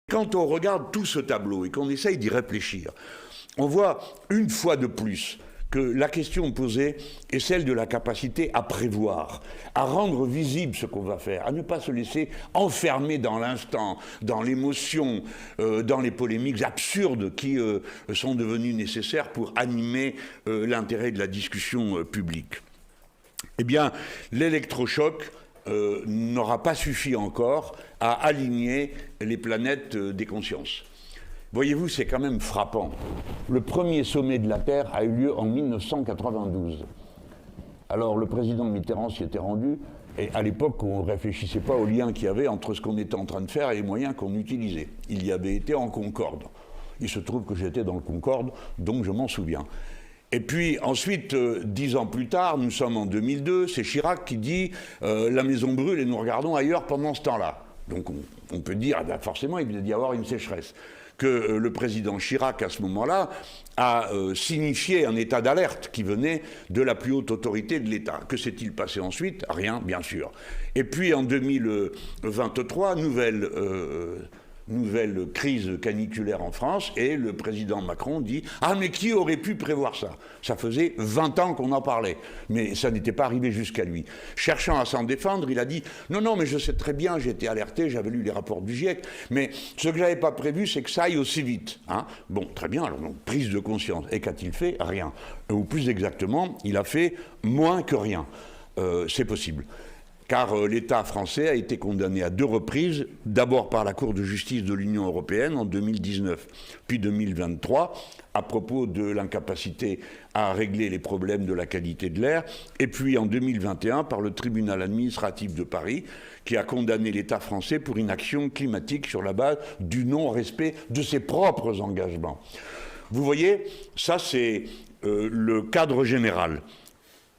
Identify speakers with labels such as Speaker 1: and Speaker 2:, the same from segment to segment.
Speaker 1: Quand on regarde tout ce tableau et qu'on essaye d'y réfléchir, on voit une fois de plus que la question posée est celle de la capacité à prévoir, à rendre visible ce qu'on va faire, à ne pas se laisser enfermer dans l'instant, dans l'émotion, dans les polémiques absurdes qui sont devenues nécessaires pour animer l'intérêt de la discussion publique. Eh bien, l'électrochoc n'aura pas suffi encore à aligner les planètes des consciences. Voyez-vous, c'est quand même frappant. Le premier sommet de la Terre a eu lieu en 1992. Alors, le président Mitterrand s'y était rendu, et à l'époque, on ne réfléchissait pas au lien qu'il y avait entre ce qu'on était en train de faire et les moyens qu'on utilisait. Il y avait été en Concorde. Il se trouve que j'étais dans le Concorde, donc je m'en souviens. Et puis ensuite, 10 ans plus tard, nous sommes en 2002, c'est Chirac qui dit la maison brûle et nous regardons ailleurs pendant ce temps-là. Donc on peut dire, ben forcément, il vient d'y avoir une sécheresse. Que le président Chirac, à ce moment-là, a signifié un état d'alerte qui venait de la plus haute autorité de l'État. Que s'est-il passé ensuite? Rien, bien sûr. Et puis en 2023, nouvelle crise caniculaire en France, et le président Macron dit « Ah, mais qui aurait pu prévoir ça ?» Ça faisait 20 ans qu'on en parlait, mais ça n'était pas arrivé jusqu'à lui. Cherchant à s'en défendre, il a dit « Non, non, mais je sais très bien, j'ai été alerté, j'avais lu les rapports du GIEC, mais ce que je n'avais pas prévu, c'est que ça aille aussi vite. Hein » Bon, très bien, alors donc, prise de conscience. Et qu'a-t-il fait? Rien. Ou plus exactement, il a fait moins que rien. C'est possible. Car l'État français a été condamné à 2 reprises, d'abord par la Cour de justice de l'Union européenne en 2019, puis 2023, à propos de l'incapacité à régler les problèmes de la qualité de l'air, et puis en 2021 par le tribunal administratif de Paris, qui a condamné l'État français pour inaction climatique sur la base du non-respect de ses propres engagements. Vous voyez, ça c'est le cadre général.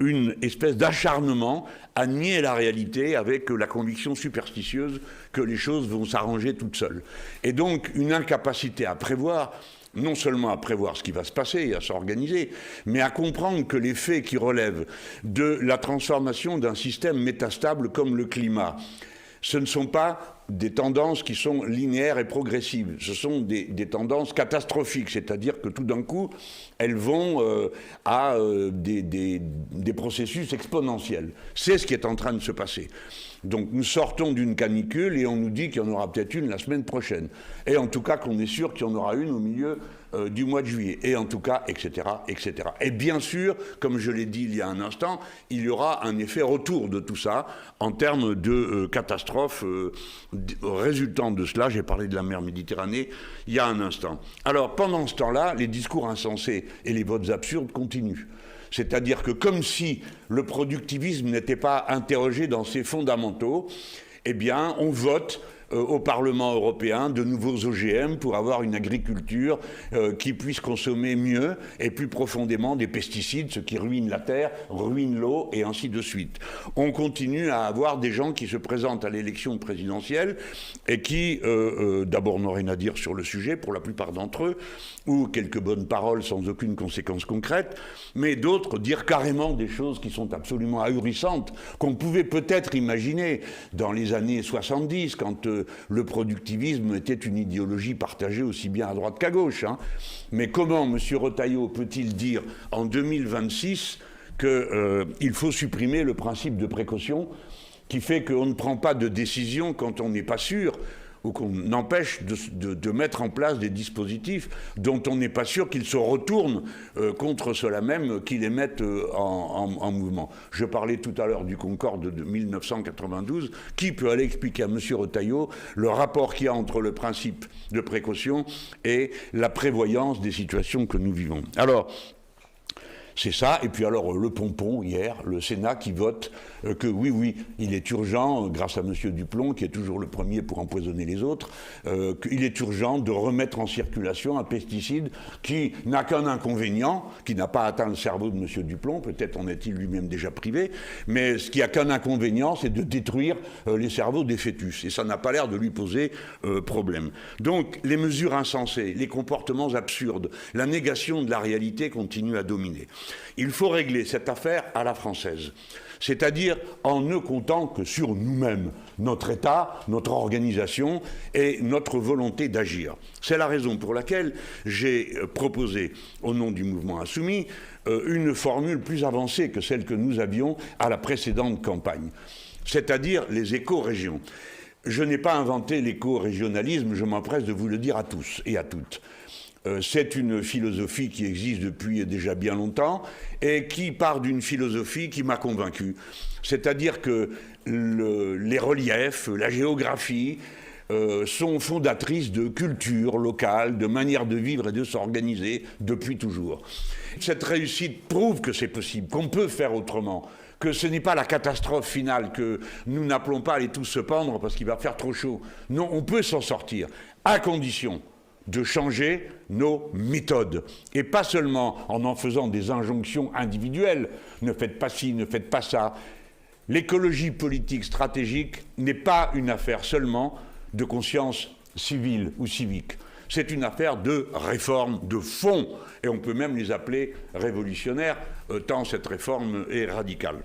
Speaker 1: Une espèce d'acharnement à nier la réalité avec la conviction superstitieuse que les choses vont s'arranger toutes seules. Et donc une incapacité à prévoir, non seulement à prévoir ce qui va se passer et à s'organiser, mais à comprendre que les faits qui relèvent de la transformation d'un système métastable comme le climat, ce ne sont pas des tendances qui sont linéaires et progressives, ce sont des tendances catastrophiques, c'est-à-dire que tout d'un coup, elles vont à des processus exponentiels. C'est ce qui est en train de se passer. Donc nous sortons d'une canicule et on nous dit qu'il y en aura peut-être une la semaine prochaine. Et en tout cas qu'on est sûr qu'il y en aura une au milieu du mois de juillet. Et en tout cas, etc., etc. Et bien sûr, comme je l'ai dit il y a un instant, il y aura un effet retour de tout ça en termes de catastrophes résultant de cela. J'ai parlé de la mer Méditerranée il y a un instant. Alors pendant ce temps-là, les discours insensés et les votes absurdes continuent. C'est-à-dire que comme si le productivisme n'était pas interrogé dans ses fondamentaux, eh bien on vote au Parlement européen de nouveaux OGM pour avoir une agriculture qui puisse consommer mieux et plus profondément des pesticides, ce qui ruine la terre, ruine l'eau et ainsi de suite. On continue à avoir des gens qui se présentent à l'élection présidentielle et qui, d'abord, n'ont rien à dire sur le sujet pour la plupart d'entre eux, ou quelques bonnes paroles sans aucune conséquence concrète, mais d'autres dire carrément des choses qui sont absolument ahurissantes, qu'on pouvait peut-être imaginer dans les années 70, quand le productivisme était une idéologie partagée aussi bien à droite qu'à gauche. Hein. Mais comment M. Retailleau peut-il dire en 2026 qu'il faut supprimer le principe de précaution qui fait qu'on ne prend pas de décision quand on n'est pas sûr, ou qu'on empêche de mettre en place des dispositifs dont on n'est pas sûr qu'ils se retournent contre ceux-là même qui les mettent en mouvement. Je parlais tout à l'heure du Concorde de 1992. Qui peut aller expliquer à M. Retailleau le rapport qu'il y a entre le principe de précaution et la prévoyance des situations que nous vivons? Alors, c'est ça, et puis alors le pompon, hier, le Sénat qui vote que oui, il est urgent, grâce à M. Duplon, qui est toujours le premier pour empoisonner les autres, qu'il est urgent de remettre en circulation un pesticide qui n'a qu'un inconvénient, qui n'a pas atteint le cerveau de M. Duplon, peut-être en est-il lui-même déjà privé, mais ce qui n'a qu'un inconvénient, c'est de détruire les cerveaux des fœtus, et ça n'a pas l'air de lui poser problème. Donc les mesures insensées, les comportements absurdes, la négation de la réalité continuent à dominer. Il faut régler cette affaire à la française, c'est-à-dire en ne comptant que sur nous-mêmes, notre État, notre organisation et notre volonté d'agir. C'est la raison pour laquelle j'ai proposé, au nom du mouvement Insoumis, une formule plus avancée que celle que nous avions à la précédente campagne, c'est-à-dire les éco-régions. Je n'ai pas inventé l'éco-régionalisme, je m'empresse de vous le dire à tous et à toutes. C'est une philosophie qui existe depuis déjà bien longtemps et qui part d'une philosophie qui m'a convaincu. C'est-à-dire que les reliefs, la géographie sont fondatrices de culture locale, de manière de vivre et de s'organiser depuis toujours. Cette réussite prouve que c'est possible, qu'on peut faire autrement, que ce n'est pas la catastrophe finale, que nous n'appelons pas à aller tous se pendre parce qu'il va faire trop chaud. Non, on peut s'en sortir, à condition de changer nos méthodes. Et pas seulement en faisant des injonctions individuelles. Ne faites pas ci, ne faites pas ça. L'écologie politique stratégique n'est pas une affaire seulement de conscience civile ou civique. C'est une affaire de réforme de fond. Et on peut même les appeler révolutionnaires, tant cette réforme est radicale.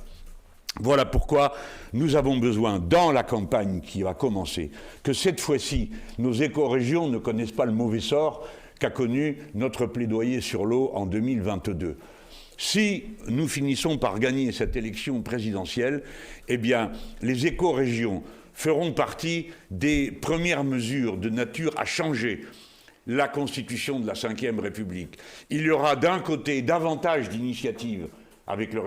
Speaker 1: Voilà pourquoi nous avons besoin, dans la campagne qui va commencer, que cette fois-ci, nos écorégions ne connaissent pas le mauvais sort qu'a connu notre plaidoyer sur l'eau en 2022. Si nous finissons par gagner cette élection présidentielle, eh bien, les écorégions feront partie des premières mesures de nature à changer la constitution de la Ve République. Il y aura d'un côté davantage d'initiatives avec le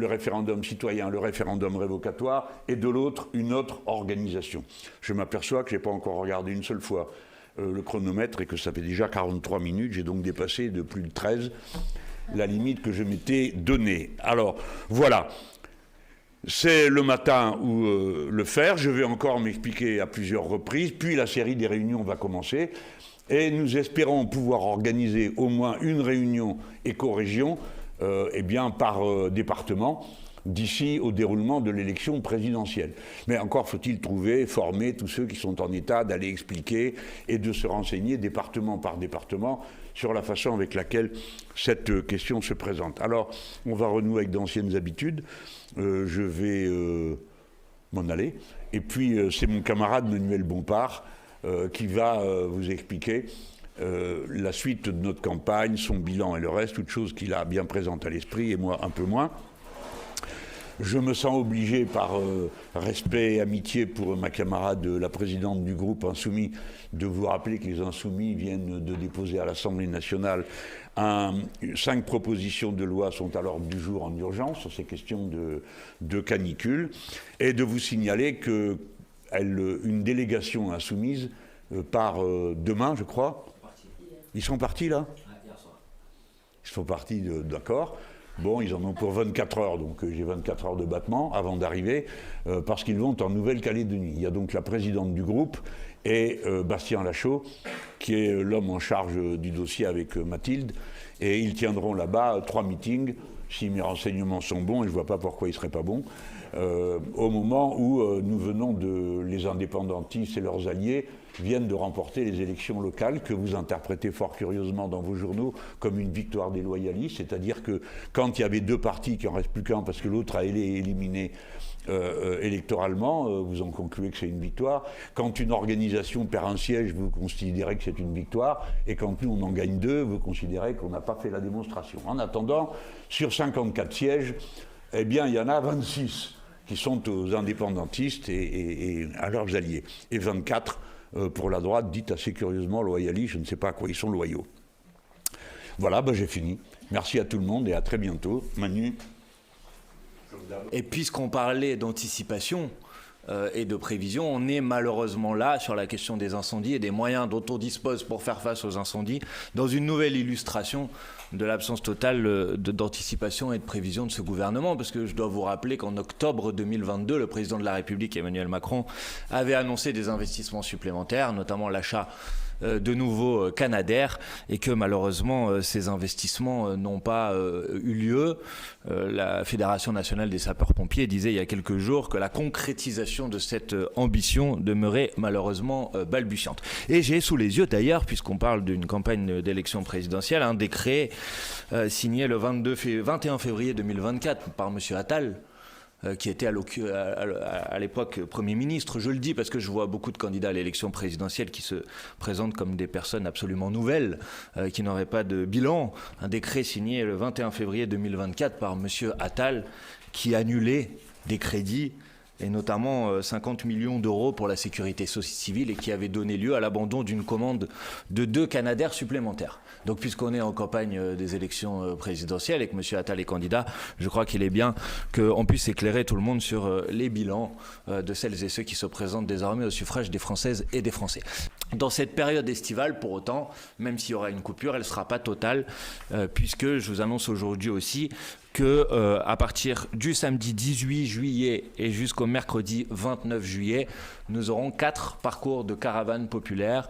Speaker 1: référendum citoyen, le référendum révocatoire, et de l'autre, une autre organisation. Je m'aperçois que je n'ai pas encore regardé une seule fois le chronomètre et que ça fait déjà 43 minutes. J'ai donc dépassé de plus de 13 la limite que je m'étais donnée. Alors, voilà. C'est le matin où le faire. Je vais encore m'expliquer à plusieurs reprises, puis la série des réunions va commencer. Et nous espérons pouvoir organiser au moins une réunion éco-région eh bien, par département, d'ici au déroulement de l'élection présidentielle. Mais encore faut-il trouver, former tous ceux qui sont en état d'aller expliquer et de se renseigner département par département sur la façon avec laquelle cette question se présente. Alors, on va renouer avec d'anciennes habitudes. Je vais m'en aller. Et puis, c'est mon camarade Manuel Bompard qui va vous expliquer la suite de notre campagne, son bilan et le reste, toutes choses qu'il a bien présentes à l'esprit, et moi un peu moins. Je me sens obligé, par respect et amitié pour ma camarade, la présidente du groupe Insoumis, de vous rappeler que les Insoumis viennent de déposer à l'Assemblée nationale 5 propositions de loi sont à l'ordre du jour en urgence sur ces questions de canicule, et de vous signaler qu'une délégation insoumise part demain, je crois. Ils sont partis, là ? Ils sont partis, d'accord. Bon, ils en ont pour 24 heures, donc j'ai 24 heures de battement avant d'arriver, parce qu'ils vont en Nouvelle-Calédonie. Il y a donc la présidente du groupe et Bastien Lachaud, qui est l'homme en charge du dossier avec Mathilde, et ils tiendront là-bas 3 meetings, si mes renseignements sont bons, et je ne vois pas pourquoi ils ne seraient pas bons, au moment où nous venons les indépendantistes et leurs alliés viennent de remporter les élections locales que vous interprétez fort curieusement dans vos journaux comme une victoire des loyalistes, c'est-à-dire que quand il y avait 2 partis, qu'il n'en reste plus qu'un parce que l'autre a été éliminé électoralement, vous en concluez que c'est une victoire. Quand une organisation perd un siège, vous considérez que c'est une victoire, et quand nous on en gagne 2, vous considérez qu'on n'a pas fait la démonstration. En attendant, sur 54 sièges, eh bien il y en a 26 qui sont aux indépendantistes et à leurs alliés, et 24 pour la droite, dite assez curieusement loyaliste, je ne sais pas à quoi ils sont loyaux. Voilà, j'ai fini. Merci à tout le monde et à très bientôt. Manu.
Speaker 2: Et puisqu'on parlait d'anticipation et de prévision, on est malheureusement là sur la question des incendies et des moyens dont on dispose pour faire face aux incendies, dans une nouvelle illustration de l'absence totale d'anticipation et de prévision de ce gouvernement, parce que je dois vous rappeler qu'en octobre 2022, le président de la République, Emmanuel Macron, avait annoncé des investissements supplémentaires, notamment l'achat de nouveaux Canadair et que malheureusement ces investissements n'ont pas eu lieu. La Fédération nationale des sapeurs-pompiers disait il y a quelques jours que la concrétisation de cette ambition demeurait malheureusement balbutiante. Et j'ai sous les yeux d'ailleurs, puisqu'on parle d'une campagne d'élection présidentielle, un décret signé le 21 février 2024 par M. Attal, qui était à l'époque Premier ministre. Je le dis parce que je vois beaucoup de candidats à l'élection présidentielle qui se présentent comme des personnes absolument nouvelles, qui n'auraient pas de bilan. Un décret signé le 21 février 2024 par M. Attal qui annulait des crédits et notamment 50 millions d'euros pour la sécurité civile et qui avait donné lieu à l'abandon d'une commande de 2 Canadair supplémentaires. Donc puisqu'on est en campagne des élections présidentielles et que M. Attal est candidat, je crois qu'il est bien qu'on puisse éclairer tout le monde sur les bilans de celles et ceux qui se présentent désormais au suffrage des Françaises et des Français. Dans cette période estivale, pour autant, même s'il y aura une coupure, elle ne sera pas totale, puisque je vous annonce aujourd'hui aussi que à partir du samedi 18 juillet et jusqu'au mercredi 29 juillet, nous aurons 4 parcours de caravanes populaires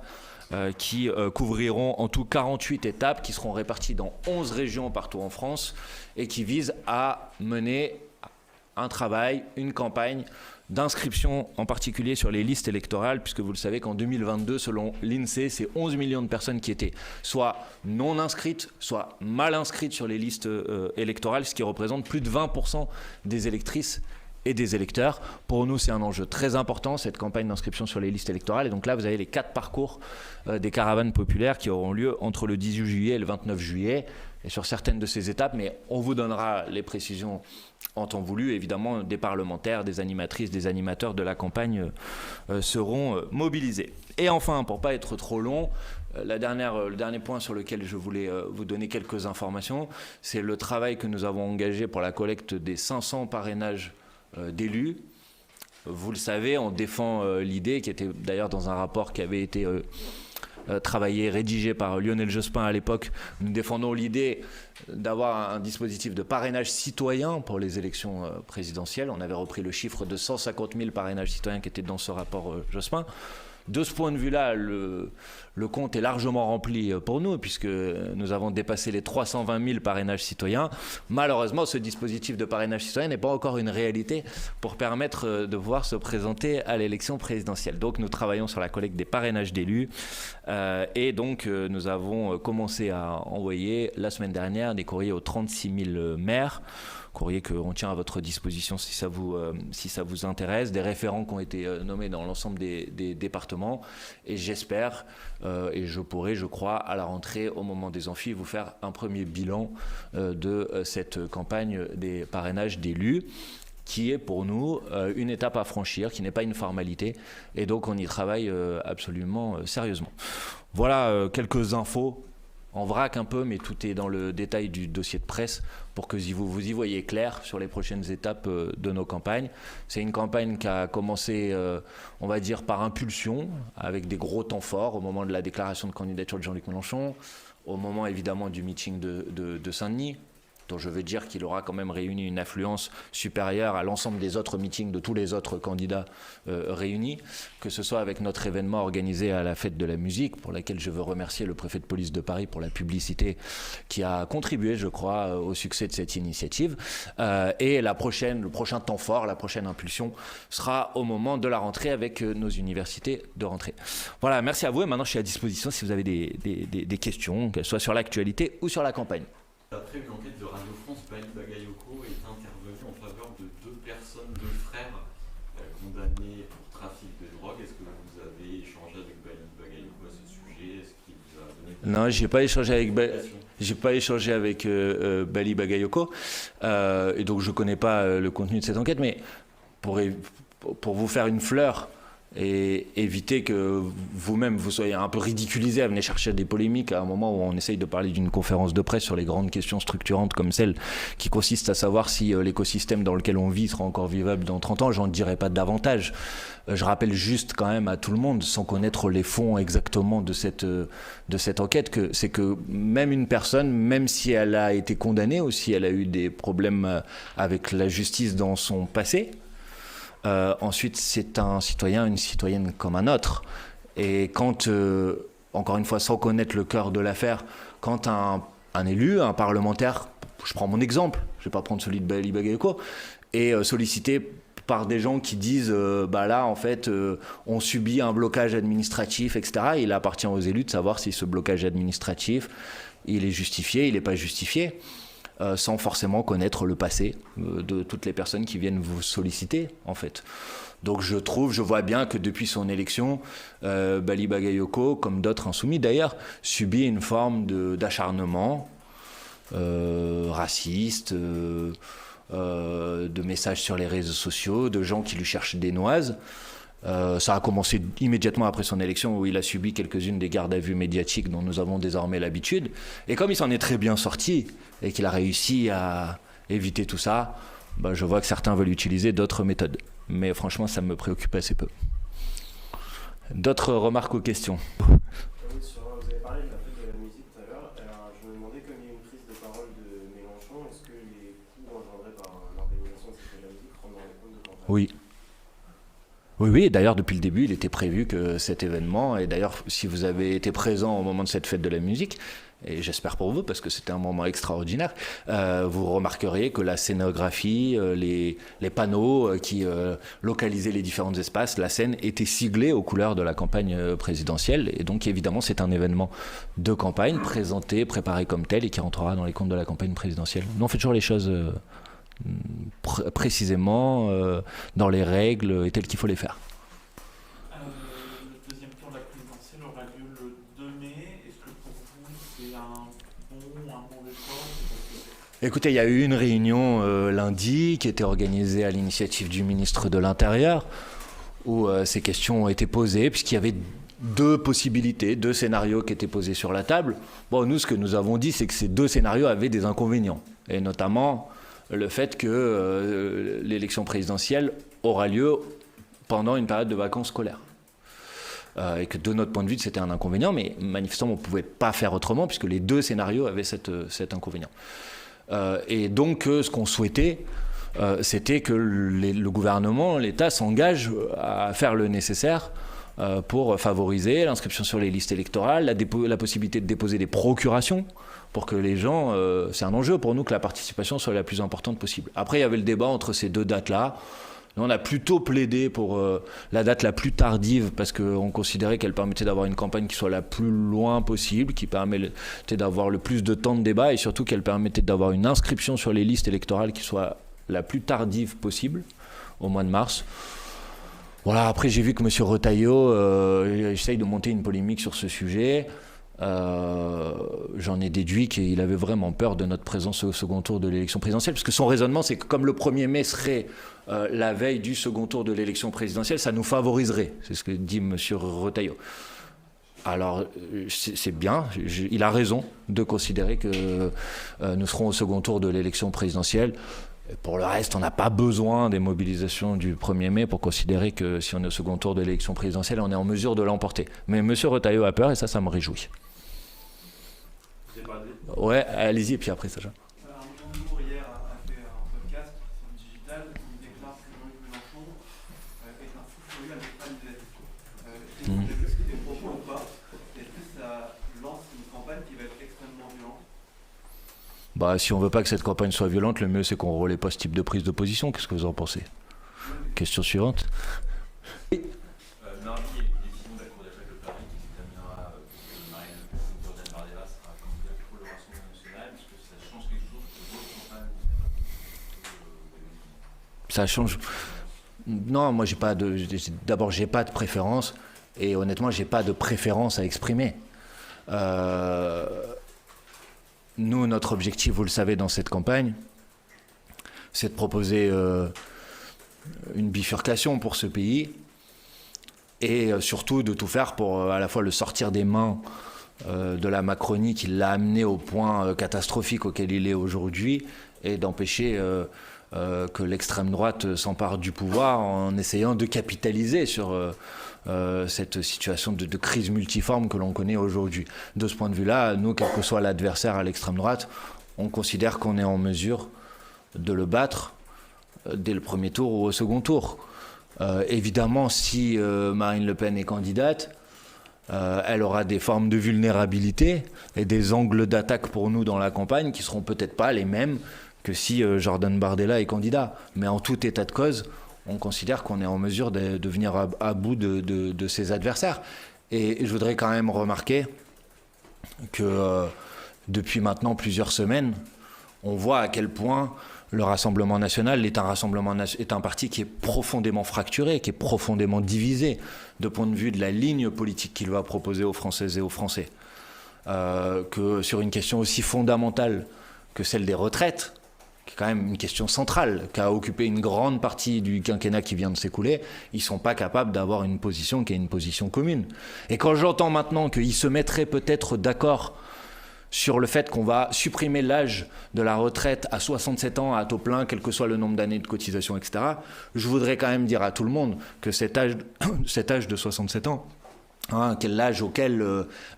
Speaker 2: qui couvriront en tout 48 étapes qui seront réparties dans 11 régions partout en France et qui visent à mener un travail, une campagne d'inscription en particulier sur les listes électorales, puisque vous le savez qu'en 2022, selon l'INSEE, c'est 11 millions de personnes qui étaient soit non inscrites, soit mal inscrites sur les listes électorales, ce qui représente plus de 20% des électrices et des électeurs. Pour nous, c'est un enjeu très important, cette campagne d'inscription sur les listes électorales. Et donc là, vous avez les 4 parcours des caravanes populaires qui auront lieu entre le 18 juillet et le 29 juillet. Et sur certaines de ces étapes, mais on vous donnera les précisions en temps voulu. Évidemment, des parlementaires, des animatrices, des animateurs de la campagne seront mobilisés. Et enfin, pour ne pas être trop long, le dernier point sur lequel je voulais vous donner quelques informations, c'est le travail que nous avons engagé pour la collecte des 500 parrainages d'élus. Vous le savez, on défend l'idée, qui était d'ailleurs dans un rapport qui avait été travaillé, rédigé par Lionel Jospin à l'époque. Nous défendons l'idée d'avoir un dispositif de parrainage citoyen pour les élections présidentielles. On avait repris le chiffre de 150 000 parrainages citoyens qui étaient dans ce rapport Jospin. De ce point de vue-là, le compte est largement rempli pour nous, puisque nous avons dépassé les 320 000 parrainages citoyens. Malheureusement, ce dispositif de parrainage citoyen n'est pas encore une réalité pour permettre de pouvoir se présenter à l'élection présidentielle. Donc nous travaillons sur la collecte des parrainages d'élus et donc nous avons commencé à envoyer la semaine dernière des courriers aux 36 000 maires, courrier qu'on tient à votre disposition si ça vous intéresse, des référents qui ont été nommés dans l'ensemble des départements, et j'espère et je pourrai, je crois, à la rentrée au moment des amphis vous faire un premier bilan de cette campagne des parrainages d'élus, qui est pour nous une étape à franchir, qui n'est pas une formalité, et donc on y travaille absolument sérieusement. Voilà quelques infos en vrac un peu, mais tout est dans le détail du dossier de presse pour que vous y voyez clair sur les prochaines étapes de nos campagnes. C'est une campagne qui a commencé, on va dire, par impulsion, avec des gros temps forts au moment de la déclaration de candidature de Jean-Luc Mélenchon, au moment évidemment du meeting de Saint-Denis, dont je veux dire qu'il aura quand même réuni une affluence supérieure à l'ensemble des autres meetings de tous les autres candidats réunis, que ce soit avec notre événement organisé à la Fête de la Musique, pour laquelle je veux remercier le préfet de police de Paris pour la publicité qui a contribué, je crois, au succès de cette initiative. Et le prochain temps fort, la prochaine impulsion sera au moment de la rentrée avec nos universités de rentrée. Voilà, merci à vous, et maintenant je suis à disposition si vous avez des questions, qu'elles soient sur l'actualité ou sur la campagne.
Speaker 3: Après une enquête de Radio France, Bali Bagayoko est intervenu en faveur de 2 personnes, 2 frères condamnés pour trafic de drogue. Est-ce que vous avez échangé avec Bali Bagayoko à ce sujet? Est-ce qu'il vous a donné...
Speaker 2: Non, j'ai pas échangé avec Bali Bagayoko, et donc je connais pas le contenu de cette enquête, mais pour vous faire une fleur et éviter que vous-même vous soyez un peu ridiculisé à venir chercher des polémiques à un moment où on essaye de parler d'une conférence de presse sur les grandes questions structurantes comme celle qui consiste à savoir si l'écosystème dans lequel on vit sera encore vivable dans 30 ans, j'en dirai pas davantage. Je rappelle juste quand même à tout le monde, sans connaître les fonds exactement de cette enquête, que c'est que même une personne, même si elle a été condamnée ou si elle a eu des problèmes avec la justice dans son passé, ensuite c'est un citoyen, une citoyenne comme un autre. Et quand encore une fois, sans connaître le cœur de l'affaire, quand un élu, un parlementaire, je prends mon exemple, je ne vais pas prendre celui de Bali Bagayoko, est sollicité par des gens qui disent là en fait on subit un blocage administratif, etc. Il appartient aux élus de savoir si ce blocage administratif il est justifié, il n'est pas justifié, sans forcément connaître le passé de toutes les personnes qui viennent vous solliciter en fait. Donc je vois bien que depuis son élection, Bali Bagayoko, comme d'autres insoumis d'ailleurs, subit une forme d'acharnement raciste, de messages sur les réseaux sociaux, de gens qui lui cherchent des noises. Ça a commencé immédiatement après son élection où il a subi quelques-unes des gardes à vue médiatiques dont nous avons désormais l'habitude. Et comme il s'en est très bien sorti et qu'il a réussi à éviter tout ça, je vois que certains veulent utiliser d'autres méthodes. Mais franchement, ça me préoccupe assez peu. D'autres remarques ou questions ?
Speaker 4: Vous avez parlé de la fête de la musique tout à l'heure. Alors, je me demandais, comme il y a eu une prise de parole de Mélenchon, est-ce que les coûts engendrés par l'organisation de cette fête de la musique rentrent dans les comptes de campagne ?
Speaker 2: Oui. Oui, d'ailleurs, depuis le début, il était prévu que cet événement, et d'ailleurs, si vous avez été présent au moment de cette fête de la musique, et j'espère pour vous, parce que c'était un moment extraordinaire, vous remarqueriez que la scénographie, les panneaux qui localisaient les différents espaces, la scène était siglée aux couleurs de la campagne présidentielle, et donc évidemment, c'est un événement de campagne, présenté, préparé comme tel, et qui rentrera dans les comptes de la campagne présidentielle. Nous, on fait toujours les choses précisément dans les règles et telles qu'il faut les faire.
Speaker 5: Le deuxième tour de la présidentielle aura lieu le 2 mai. Est-ce que pour vous c'est un bon ou un mauvais choix?
Speaker 2: Écoutez, il y a eu une réunion lundi qui était organisée à l'initiative du ministre de l'Intérieur où ces questions ont été posées puisqu'il y avait deux possibilités, deux scénarios qui étaient posés sur la table. Bon, nous, ce que nous avons dit, c'est que ces deux scénarios avaient des inconvénients et notamment le fait que l'élection présidentielle aura lieu pendant une période de vacances scolaires. Et que de notre point de vue, c'était un inconvénient, mais manifestement, on ne pouvait pas faire autrement, puisque les deux scénarios avaient cet inconvénient. Et donc, ce qu'on souhaitait, c'était que le gouvernement, l'État, s'engage à faire le nécessaire pour favoriser l'inscription sur les listes électorales, la possibilité de déposer des procurations, pour que les gens, c'est un enjeu pour nous que la participation soit la plus importante possible. Après, il y avait le débat entre ces deux dates-là. Nous, on a plutôt plaidé pour la date la plus tardive parce qu'on considérait qu'elle permettait d'avoir une campagne qui soit la plus loin possible, qui permettait d'avoir le plus de temps de débat et surtout qu'elle permettait d'avoir une inscription sur les listes électorales qui soit la plus tardive possible, au mois de mars. Voilà, après j'ai vu que M. Retailleau essaye de monter une polémique sur ce sujet. J'en ai déduit qu'il avait vraiment peur de notre présence au second tour de l'élection présidentielle, parce que son raisonnement, c'est que comme le 1er mai serait la veille du second tour de l'élection présidentielle, ça nous favoriserait. C'est ce que dit M. Retailleau. Alors, c'est bien, il a raison de considérer que nous serons au second tour de l'élection présidentielle. Et pour le reste, on n'a pas besoin des mobilisations du 1er mai pour considérer que si on est au second tour de l'élection présidentielle, on est en mesure de l'emporter. Mais M. Retailleau a peur et ça me réjouit. Ouais, allez-y, et puis après, Sacha.
Speaker 5: Arnaud Montebourg, hier, a fait un podcast sur le digital où il déclare que Jean-Luc Mélenchon est un fou furieux avec Palmdel. Est-ce que des propos ou pas? Est-ce que ça lance une campagne qui va être extrêmement violente?
Speaker 2: Si on veut pas que cette campagne soit violente, le mieux c'est qu'on relaie pas ce type de prise de position. Qu'est-ce que vous en pensez? Question suivante.
Speaker 3: Mardi, il y a une décision de la Cour d'appel de Paris qui s'examinera que Marine Le Pen ou Jordan Bardella sera candidate pour le Rassemblement national. Est-ce que ça change quelque chose pour votre campagne?
Speaker 2: Ça change. Non, moi d'abord j'ai pas de préférence et honnêtement j'ai pas de préférence à exprimer. Nous, notre objectif, vous le savez, dans cette campagne, c'est de proposer une bifurcation pour ce pays et surtout de tout faire pour à la fois le sortir des mains de la Macronie qui l'a amené au point catastrophique auquel il est aujourd'hui et d'empêcher que l'extrême droite s'empare du pouvoir en essayant de capitaliser sur cette situation de crise multiforme que l'on connaît aujourd'hui. De ce point de vue-là, nous, quel que soit l'adversaire à l'extrême droite, on considère qu'on est en mesure de le battre dès le premier tour ou au second tour. Évidemment, si Marine Le Pen est candidate, Elle aura des formes de vulnérabilité et des angles d'attaque pour nous dans la campagne qui seront peut-être pas les mêmes que si Jordan Bardella est candidat. Mais en tout état de cause, on considère qu'on est en mesure de venir à bout de ses adversaires. Et je voudrais quand même remarquer que depuis maintenant plusieurs semaines, on voit à quel point le Rassemblement national est un parti qui est profondément fracturé, qui est profondément divisé de point de vue de la ligne politique qu'il va proposer aux Françaises et aux Français. Que sur une question aussi fondamentale que celle des retraites, qui est quand même une question centrale, qui a occupé une grande partie du quinquennat qui vient de s'écouler, ils ne sont pas capables d'avoir une position qui est une position commune. Et quand j'entends maintenant qu'ils se mettraient peut-être d'accord sur le fait qu'on va supprimer l'âge de la retraite à 67 ans à taux plein, quel que soit le nombre d'années de cotisation, etc., je voudrais quand même dire à tout le monde que cet âge de 67 ans, quel âge auquel,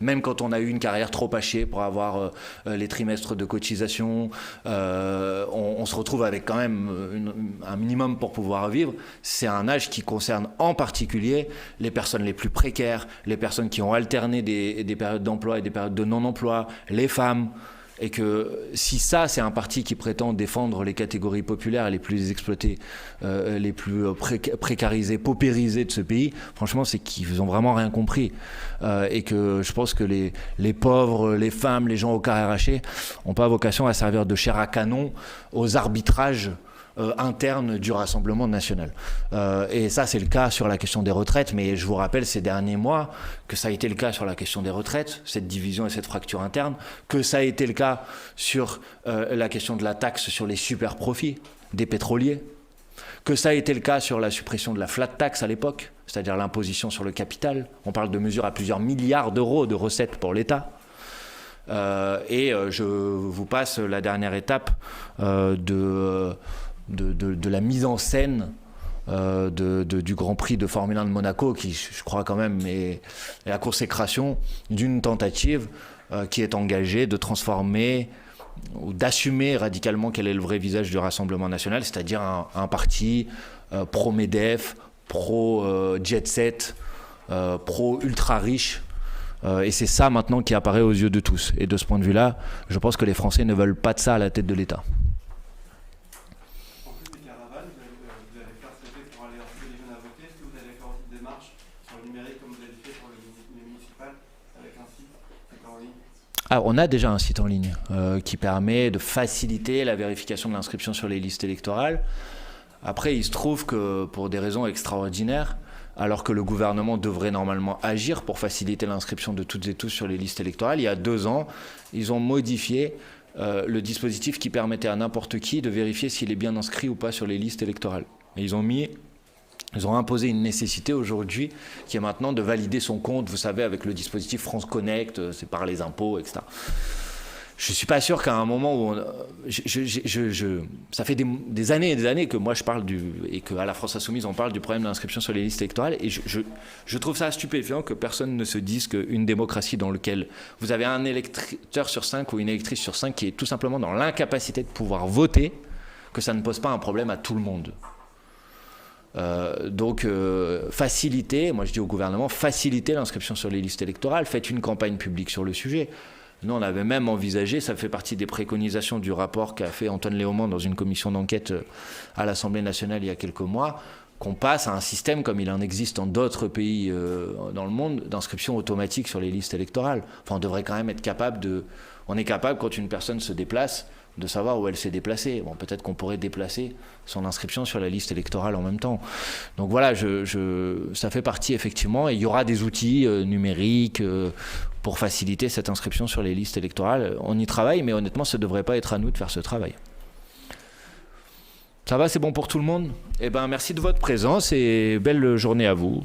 Speaker 2: même quand on a eu une carrière trop hachée pour avoir les trimestres de cotisation, on se retrouve avec quand même un minimum pour pouvoir vivre, c'est un âge qui concerne en particulier les personnes les plus précaires, les personnes qui ont alterné des périodes d'emploi et des périodes de non-emploi, les femmes. Et que si ça, c'est un parti qui prétend défendre les catégories populaires les plus exploitées, les plus précarisées, paupérisées de ce pays, franchement, c'est qu'ils n'ont vraiment rien compris. Et que je pense que les pauvres, les femmes, les gens au carré arraché n'ont pas vocation à servir de chair à canon aux arbitrages interne du Rassemblement national. Et ça, c'est le cas sur la question des retraites, mais je vous rappelle ces derniers mois que ça a été le cas sur la question des retraites, cette division et cette fracture interne, que ça a été le cas sur la question de la taxe sur les super profits des pétroliers, que ça a été le cas sur la suppression de la flat tax à l'époque, c'est-à-dire l'imposition sur le capital. On parle de mesures à plusieurs milliards d'euros de recettes pour l'État. Et je vous passe la dernière étape de la mise en scène du Grand Prix de Formule 1 de Monaco, qui, je crois quand même, est la consécration d'une tentative qui est engagée de transformer ou d'assumer radicalement quel est le vrai visage du Rassemblement national, c'est-à-dire un parti pro-MEDEF, pro-jet-set, pro-ultra-riche. Et c'est ça maintenant qui apparaît aux yeux de tous. Et de ce point de vue-là, je pense que les Français ne veulent pas de ça à la tête de l'État. Ah, on a déjà un site en ligne qui permet de faciliter la vérification de l'inscription sur les listes électorales. Après, il se trouve que pour des raisons extraordinaires, alors que le gouvernement devrait normalement agir pour faciliter l'inscription de toutes et tous sur les listes électorales, il y a 2 ans, ils ont modifié le dispositif qui permettait à n'importe qui de vérifier s'il est bien inscrit ou pas sur les listes électorales. Et ils ont imposé une nécessité aujourd'hui qui est maintenant de valider son compte, vous savez, avec le dispositif France Connect, c'est par les impôts, etc. Je ne suis pas sûr qu'à un moment où ça fait des années et des années que moi je parle et qu'à la France Insoumise on parle du problème de l'inscription sur les listes électorales, et je trouve ça stupéfiant que personne ne se dise qu'une démocratie dans laquelle vous avez un électeur sur 5 ou une électrice sur 5 qui est tout simplement dans l'incapacité de pouvoir voter, que ça ne pose pas un problème à tout le monde. Donc faciliter, moi je dis au gouvernement, faciliter l'inscription sur les listes électorales, faites une campagne publique sur le sujet. Nous on avait même envisagé, ça fait partie des préconisations du rapport qu'a fait Antoine Léaumont dans une commission d'enquête à l'Assemblée nationale il y a quelques mois, qu'on passe à un système comme il en existe dans d'autres pays dans le monde, d'inscription automatique sur les listes électorales. Enfin on devrait quand même être capable on est capable quand une personne se déplace de savoir où elle s'est déplacée. Bon, peut-être qu'on pourrait déplacer son inscription sur la liste électorale en même temps. Donc voilà, ça fait partie effectivement, et il y aura des outils numériques pour faciliter cette inscription sur les listes électorales. On y travaille, mais honnêtement, ça ne devrait pas être à nous de faire ce travail. Ça va, c'est bon pour tout le monde ? Eh bien, merci de votre présence et belle journée à vous.